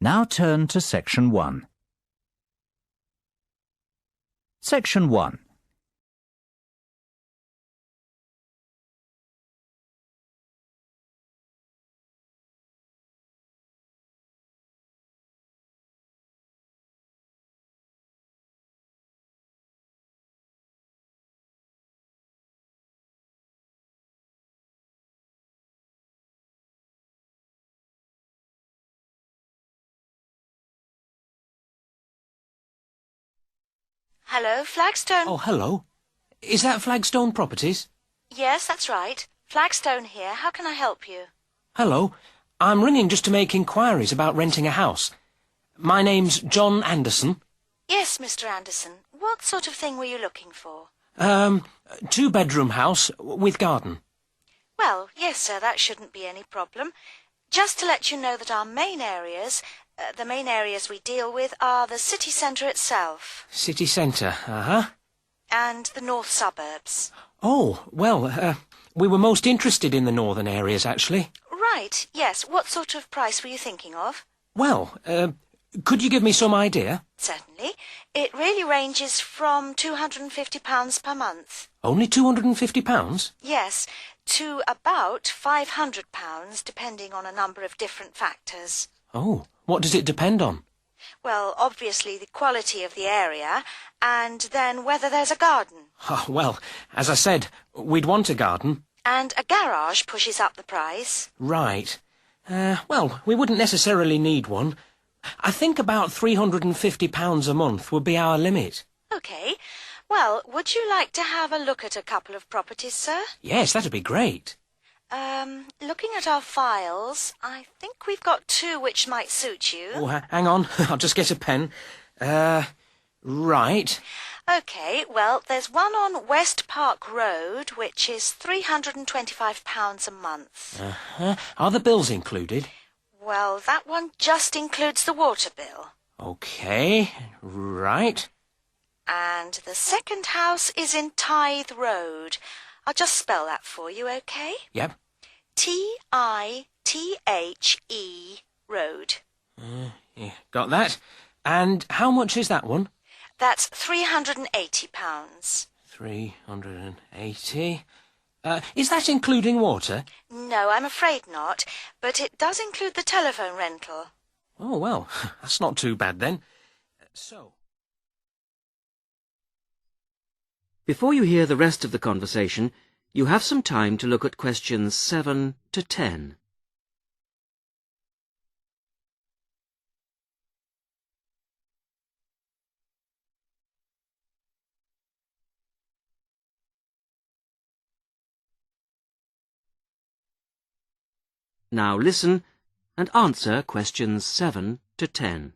Now turn to Section 1. Section 1. Hello, Flagstone. Oh, hello. Is that Flagstone Properties? Yes, that's right. Flagstone here. How can I help you? Hello. I'm ringing just to make inquiries about renting a house. My name's John Anderson. Yes, Mr. Anderson. What sort of thing were you looking for? Two-bedroom house with garden. Well, yes, sir, that shouldn't be any problem. Just to let you know that our main areas, the main areas we deal with are the city centre itself. City centre, uh-huh. And the north suburbs. Oh, well, we were most interested in the northern areas, actually. Right, yes. What sort of price were you thinking of? Well, could you give me some idea? Certainly. It really ranges from £250 per month. Only £250? Yes, to about £500, depending on a number of different factors. Oh, what does it depend on? Well, obviously the quality of the area, and then whether there's a garden. Oh, well, as I said, we'd want a garden. And a garage pushes up the price. Right. Well, we wouldn't necessarily need one. I think about £350 a month would be our limit. OK. Well, would you like to have a look at a couple of properties, sir? Yes, that'd be great. Looking at our files, I think we've got two which might suit you. Oh, hang on. I'll just get a pen. Right. OK, well, there's one on West Park Road, which is £325 a month. Uh-huh. Are the bills included? Well, that one just includes the water bill. OK, right. And the second house is in Tithe Road. I'll just spell that for you, OK? Yep. Tithe Road. Yeah, got that. And how much is that one? That's £380. 380. Is that including water? No, I'm afraid not, but it does include the telephone rental. Oh, well, that's not too bad then. So... Before you hear the rest of the conversation, you have some time to look at questions 7 to 10. Now listen and answer questions 7 to 10.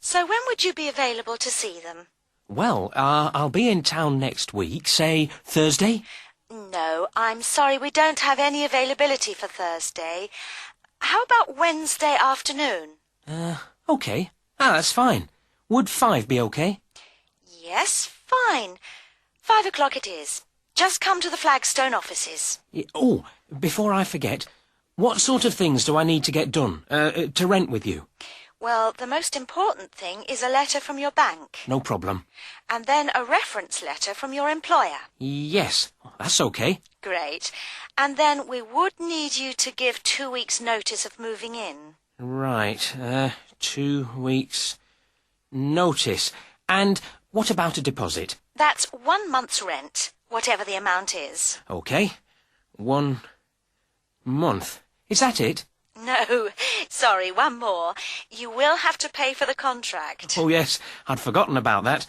So when would you be available to see them? Well, I'll be in town next week, say Thursday. No, I'm sorry, we don't have any availability for Thursday. How about Wednesday afternoon? OK. That's fine. Would 5 be OK? Yes, fine. 5 o'clock it is. Just come to the Flagstone offices. Oh, before I forget, what sort of things do I need to get done, to rent with you? Well, the most important thing is a letter from your bank. No problem. And then a reference letter from your employer. Yes, that's OK. Great. And then we would need you to give 2 weeks' notice of moving in. Right, 2 weeks' notice. And what about a deposit? That's 1 month's rent, whatever the amount is. OK. 1 month. Is that it? No, sorry, one more. You will have to pay for the contract. Oh, yes, I'd forgotten about that.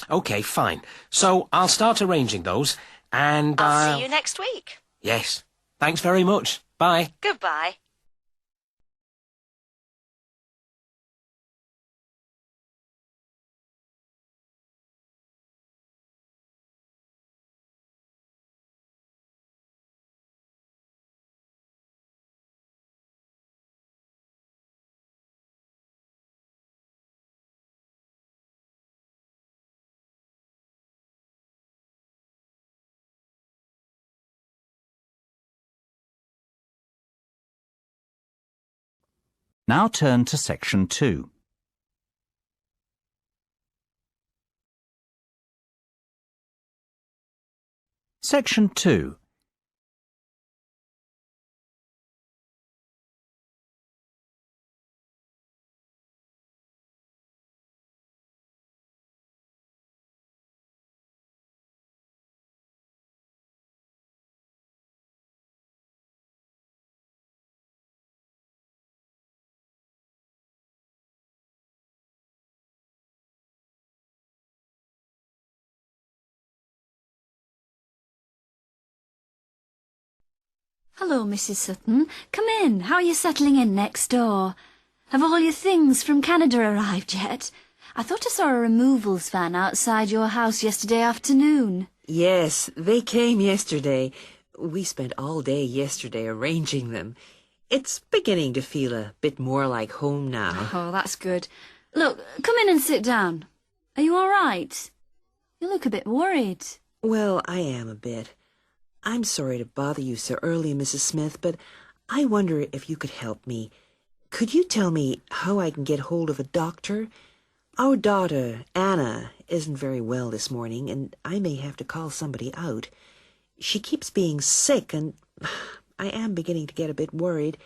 OK, fine. So I'll start arranging those, and I'll see you next week. Yes. Thanks very much. Bye. Goodbye. Now turn to Section 2. Section 2. Hello, Mrs. Sutton. Come in. How are you settling in next door? Have all your things from Canada arrived yet? I thought I saw a removals van outside your house yesterday afternoon. Yes, they came yesterday. We spent all day yesterday arranging them. It's beginning to feel a bit more like home now. Oh, that's good. Look, come in and sit down. Are you all right? You look a bit worried. Well, I am a bit. I'm sorry to bother you so early, Mrs. Smith, but I wonder if you could help me. Could you tell me how I can get hold of a doctor? Our daughter, Anna, isn't very well this morning, and I may have to call somebody out. She keeps being sick, and I am beginning to get a bit worried.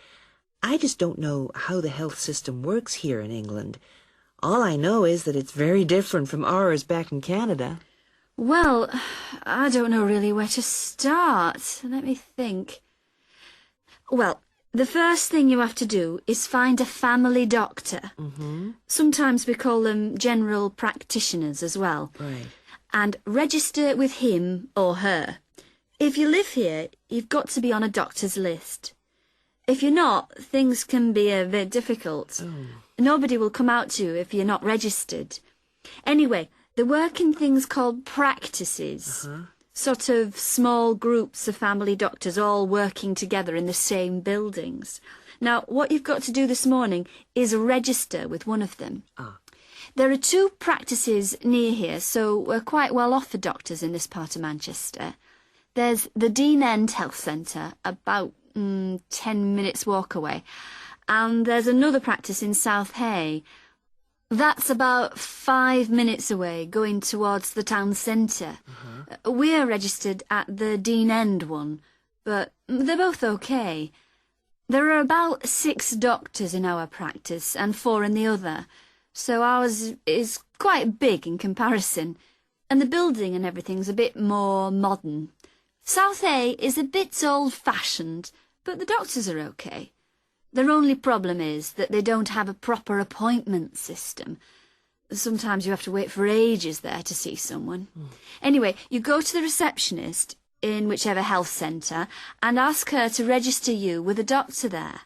I just don't know how the health system works here in England. All I know is that it's very different from ours back in Canada. Well, I don't know really where to start. Let me think. Well, the first thing you have to do is find a family doctor. Sometimes we call them general practitioners as well. Right. And register with him or her. If you live here, you've got to be on a doctor's list. If you're not, things can be a bit difficult. Nobody will come out to you if you're not registered. Anyway, they work in things called practices, sort of small groups of family doctors all working together in the same buildings. Now, what you've got to do this morning is register with one of them. There are 2 practices near here, so we're quite well off for doctors in this part of Manchester. There's the Dean End Health Centre, about 10 minutes walk away, and there's another practice in South Hay. That's about 5 minutes away, going towards the town centre. We're registered at the Dean End one, but they're both okay. There are about 6 doctors in our practice and 4 in the other, so ours is quite big in comparison, and the building and everything's a bit more modern. South Hay is a bit old-fashioned, but the doctors are okay. Their only problem is that they don't have a proper appointment system. Sometimes you have to wait for ages there to see someone. Anyway, you go to the receptionist in whichever health centre and ask her to register you with a doctor there.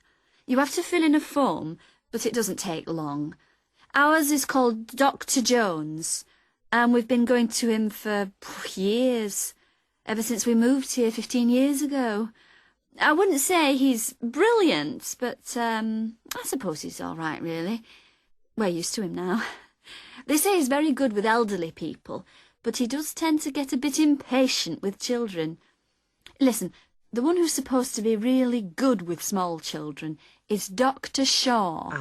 You have to fill in a form, but it doesn't take long. Ours is called Dr. Jones, and we've been going to him for years, ever since we moved here 15 years ago. I wouldn't say he's brilliant, but I suppose he's all right, really. We're used to him now. They say he's very good with elderly people, but he does tend to get a bit impatient with children. Listen, the one who's supposed to be really good with small children is Dr. Shaw.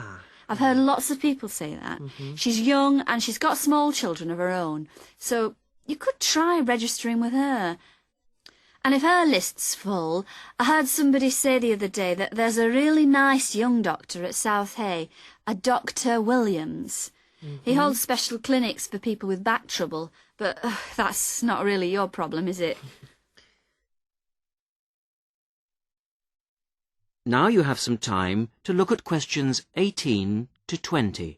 I've heard lots of people say that. She's young and she's got small children of her own, so you could try registering with her. And if her list's full, I heard somebody say the other day that there's a really nice young doctor at South Hay, a Dr. Williams. He holds special clinics for people with back trouble, but that's not really your problem, is it? Now you have some time to look at questions 18 to 20.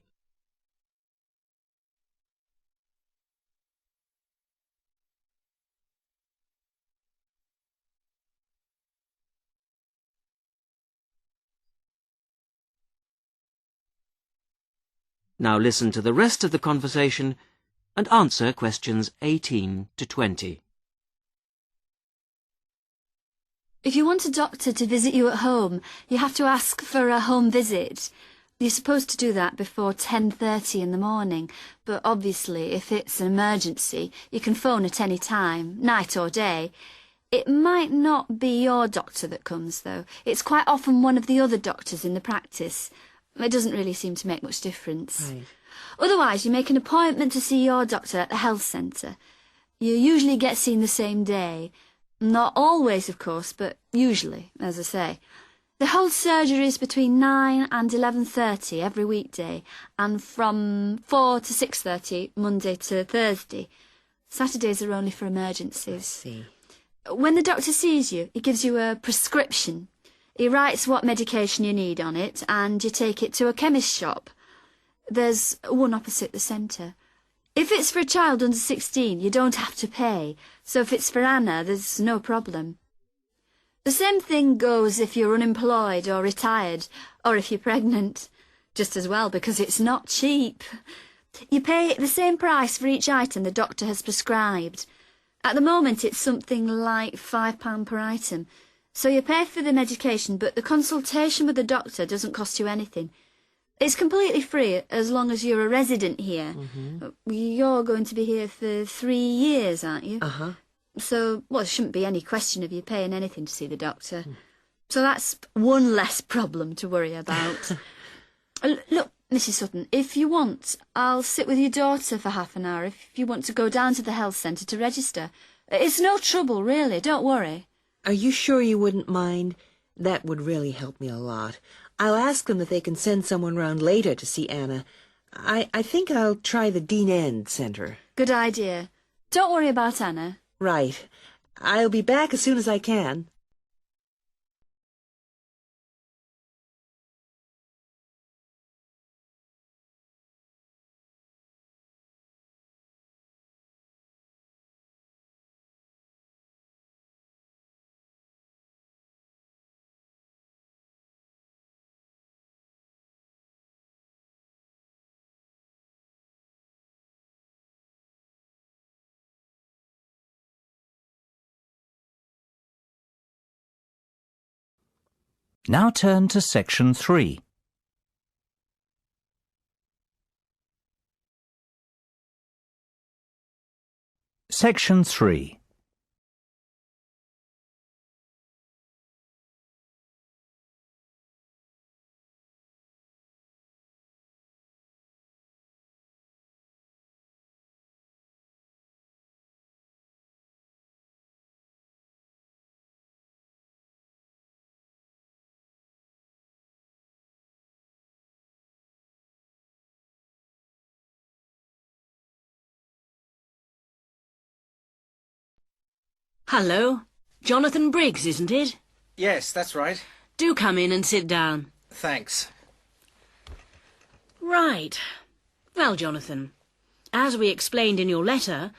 Now listen to the rest of the conversation and answer questions 18 to 20. If you want a doctor to visit you at home, you have to ask for a home visit. You're supposed to do that before 10:30 in the morning, but obviously if it's an emergency, you can phone at any time, night or day. It might not be your doctor that comes, though. It's quite often one of the other doctors in the practice. It doesn't really seem to make much difference. Right. Otherwise, you make an appointment to see your doctor at the health centre. You usually get seen the same day. Not always, of course, but usually, as I say. They hold surgeries between 9 and 11:30 every weekday, and from 4 to 6:30 Monday to Thursday. Saturdays are only for emergencies. See. When the doctor sees you, he gives you a prescription. He writes what medication you need on it, and you take it to a chemist shop. There's one opposite the centre. If it's for a child under 16, you don't have to pay, so if it's for Anna, there's no problem. The same thing goes if you're unemployed or retired, or if you're pregnant. Just as well, because it's not cheap. You pay the same price for each item the doctor has prescribed. At the moment, it's something like £5 per item. So you pay for the medication, but the consultation with the doctor doesn't cost you anything. It's completely free as long as you're a resident here. You're going to be here for 3 years, aren't you? Uh-huh. So, well, there shouldn't be any question of you paying anything to see the doctor. So that's one less problem to worry about. Look, Mrs. Sutton, if you want, I'll sit with your daughter for half an hour if you want to go down to the health centre to register. It's no trouble, really, don't worry. Are you sure you wouldn't mind? That would really help me a lot. I'll ask them if they can send someone round later to see Anna. I think I'll try the Dean End Centre. Good idea. Don't worry about Anna. Right. I'll be back as soon as I can. Now turn to section 3. Section 3. Hello. Jonathan Briggs, isn't it? Yes, that's right. Do come in and sit down. Thanks. Right. Well, Jonathan, as we explained in your letter,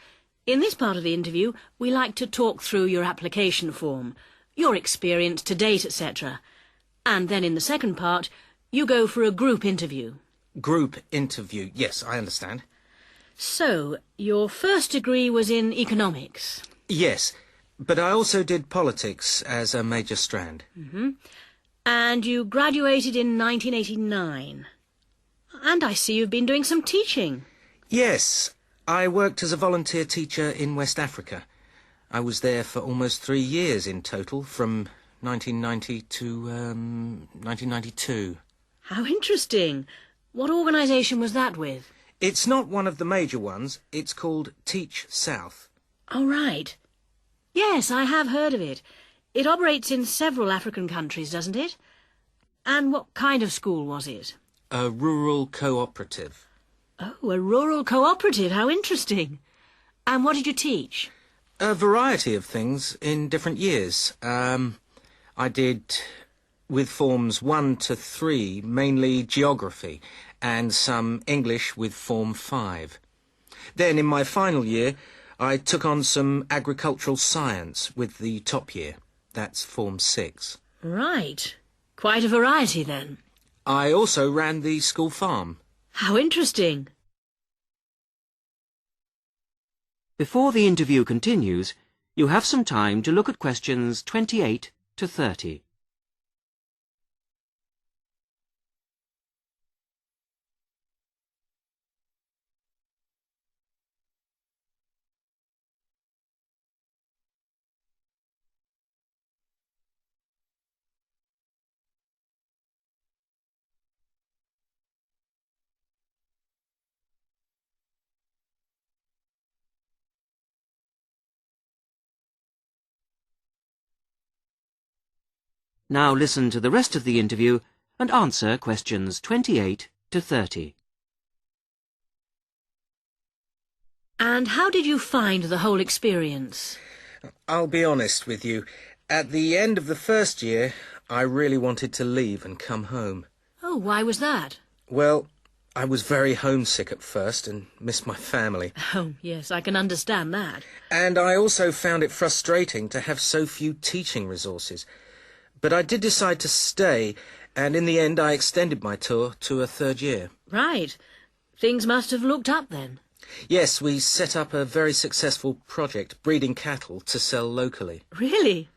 in this part of the interview, we like to talk through your application form, your experience to date, etc. And then in the second part, you go for a group interview. Group interview. Yes, I understand. So, your first degree was in economics. Yes, but I also did politics as a major strand. And you graduated in 1989. And I see you've been doing some teaching. Yes, I worked as a volunteer teacher in West Africa. I was there for almost 3 years in total, from 1990 to 1992. How interesting. What organisation was that with? It's not one of the major ones. It's called Teach South. Oh, right. Yes, I have heard of it. It operates in several African countries, doesn't it? And what kind of school was it? A rural cooperative. Oh, a rural cooperative. How interesting. And what did you teach? A variety of things in different years. I did, with forms 1 to 3, mainly geography, and some English with form 5. Then, in my final year, I took on some agricultural science with the top year. That's form 6. Right. Quite a variety, then. I also ran the school farm. How interesting. Before the interview continues, you have some time to look at questions 28 to 30. Now listen to the rest of the interview and answer questions 28 to 30. And how did you find the whole experience? I'll be honest with you. At the end of the first year, I really wanted to leave and come home. Oh, why was that? Well, I was very homesick at first and missed my family. Oh, yes, I can understand that. And I also found it frustrating to have so few teaching resources. But I did decide to stay, and in the end I extended my tour to a third year. Right. Things must have looked up then. Yes, we set up a very successful project, breeding cattle to sell locally. Really?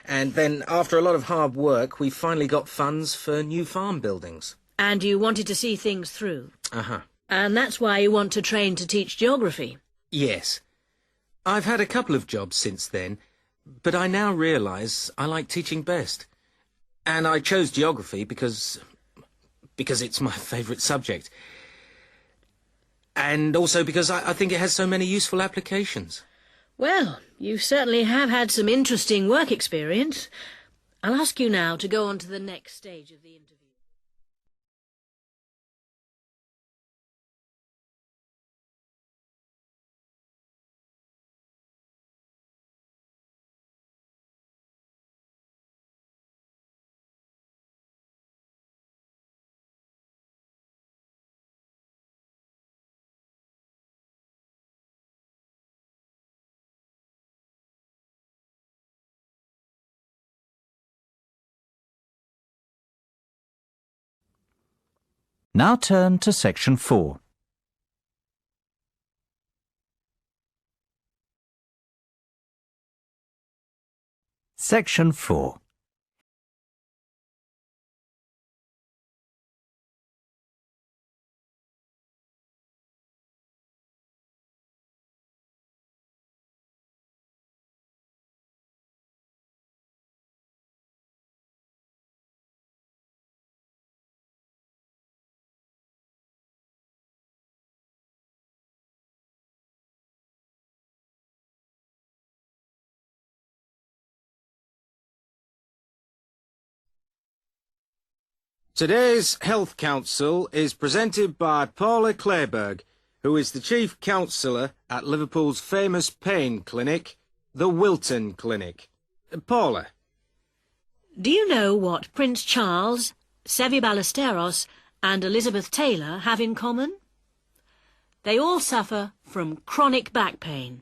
And then, after a lot of hard work, we finally got funds for new farm buildings. And you wanted to see things through. Uh-huh. And that's why you want to train to teach geography. Yes. I've had a couple of jobs since then, but I now realise I like teaching best. And I chose geography because it's my favourite subject. And also because I think it has so many useful applications. Well, you certainly have had some interesting work experience. I'll ask you now to go on to the next stage of the interview. Now turn to section 4. Section 4. Today's Health Council is presented by Paula Clayburgh, who is the Chief Counsellor at Liverpool's famous pain clinic, the Wilton Clinic. Paula. Do you know what Prince Charles, Sevi Ballesteros and Elizabeth Taylor have in common? They all suffer from chronic back pain.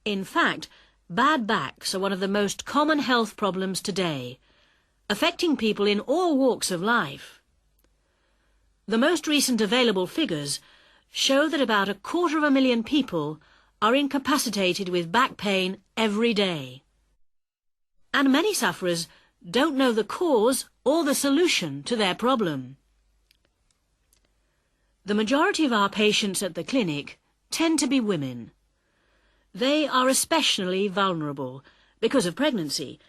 In fact, bad backs are one of the most common health problems today, affecting people in all walks of life. The most recent available figures show that about 250,000 people are incapacitated with back pain every day. And many sufferers don't know the cause or the solution to their problem. The majority of our patients at the clinic tend to be women. They are especially vulnerable because of pregnancy,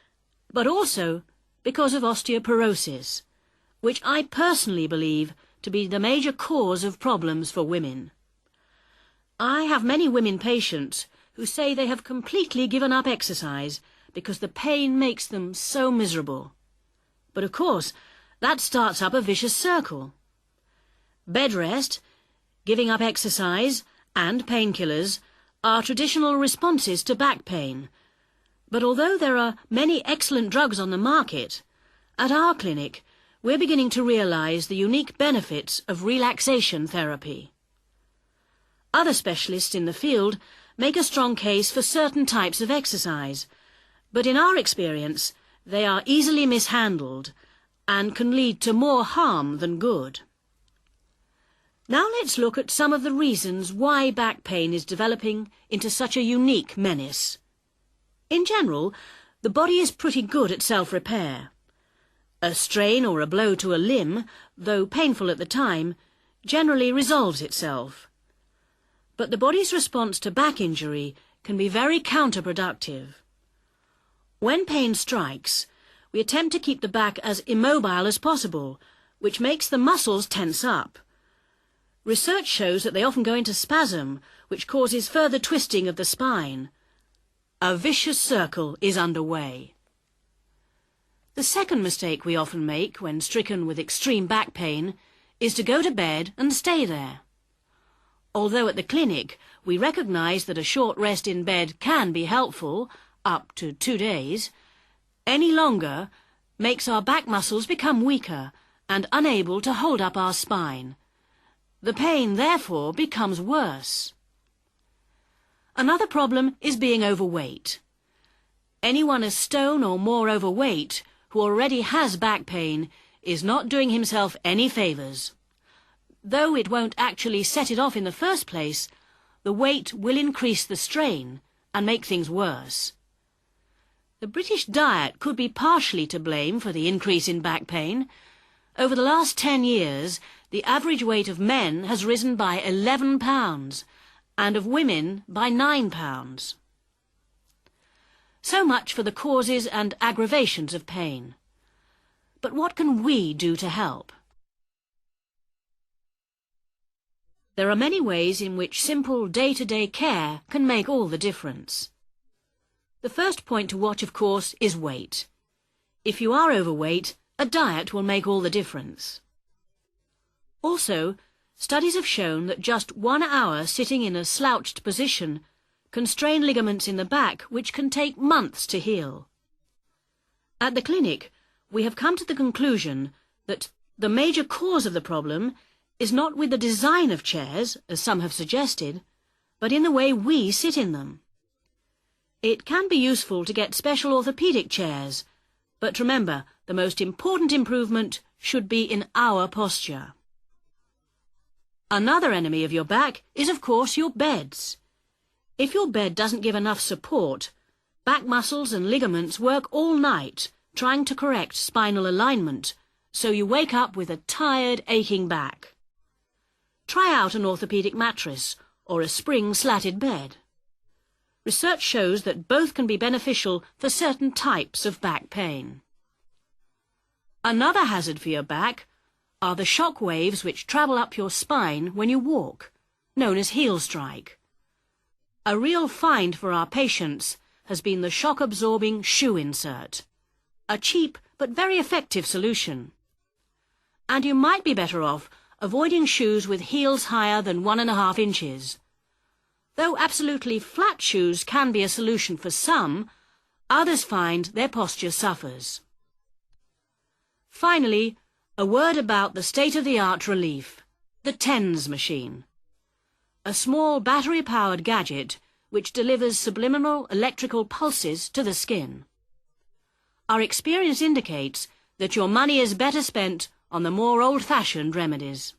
but also because of osteoporosis, which I personally believe to be the major cause of problems for women. I have many women patients who say they have completely given up exercise because the pain makes them so miserable. But of course, that starts up a vicious circle. Bed rest, giving up exercise, and painkillers are traditional responses to back pain. But although there are many excellent drugs on the market, at our clinic we're beginning to realise the unique benefits of relaxation therapy. Other specialists in the field make a strong case for certain types of exercise, but in our experience they are easily mishandled and can lead to more harm than good. Now let's look at some of the reasons why back pain is developing into such a unique menace. In general, the body is pretty good at self-repair. A strain or a blow to a limb, though painful at the time, generally resolves itself. But the body's response to back injury can be very counterproductive. When pain strikes, we attempt to keep the back as immobile as possible, which makes the muscles tense up. Research shows that they often go into spasm, which causes further twisting of the spine. A vicious circle is underway. The second mistake we often make when stricken with extreme back pain is to go to bed and stay there. Although at the clinic we recognise that a short rest in bed can be helpful, up to 2 days, any longer makes our back muscles become weaker and unable to hold up our spine. The pain, therefore, becomes worse. Another problem is being overweight. Anyone a stone or more overweight who already has back pain is not doing himself any favours. Though it won't actually set it off in the first place, the weight will increase the strain and make things worse. The British diet could be partially to blame for the increase in back pain. Over the last 10 years, the average weight of men has risen by 11 pounds and of women by 9 pounds. So much for the causes and aggravations of pain. But what can we do to help? There are many ways in which simple day-to-day care can make all the difference. The first point to watch, of course, is weight. If you are overweight, a diet will make all the difference. Also, studies have shown that just 1 hour sitting in a slouched position can strain ligaments in the back which can take months to heal. At the clinic, we have come to the conclusion that the major cause of the problem is not with the design of chairs, as some have suggested, but in the way we sit in them. It can be useful to get special orthopaedic chairs, but remember, the most important improvement should be in our posture. Another enemy of your back is, of course, your beds. If your bed doesn't give enough support, back muscles and ligaments work all night trying to correct spinal alignment, so you wake up with a tired, aching back. Try out an orthopaedic mattress or a spring-slatted bed. Research shows that both can be beneficial for certain types of back pain. Another hazard for your back are the shock waves which travel up your spine when you walk, known as heel strike. A real find for our patients has been the shock-absorbing shoe insert, a cheap but very effective solution. And you might be better off avoiding shoes with heels higher than 1.5 inches. Though absolutely flat shoes can be a solution for some, others find their posture suffers. Finally, a word about the state-of-the-art relief, the TENS machine. A small battery-powered gadget which delivers subliminal electrical pulses to the skin. Our experience indicates that your money is better spent on the more old-fashioned remedies.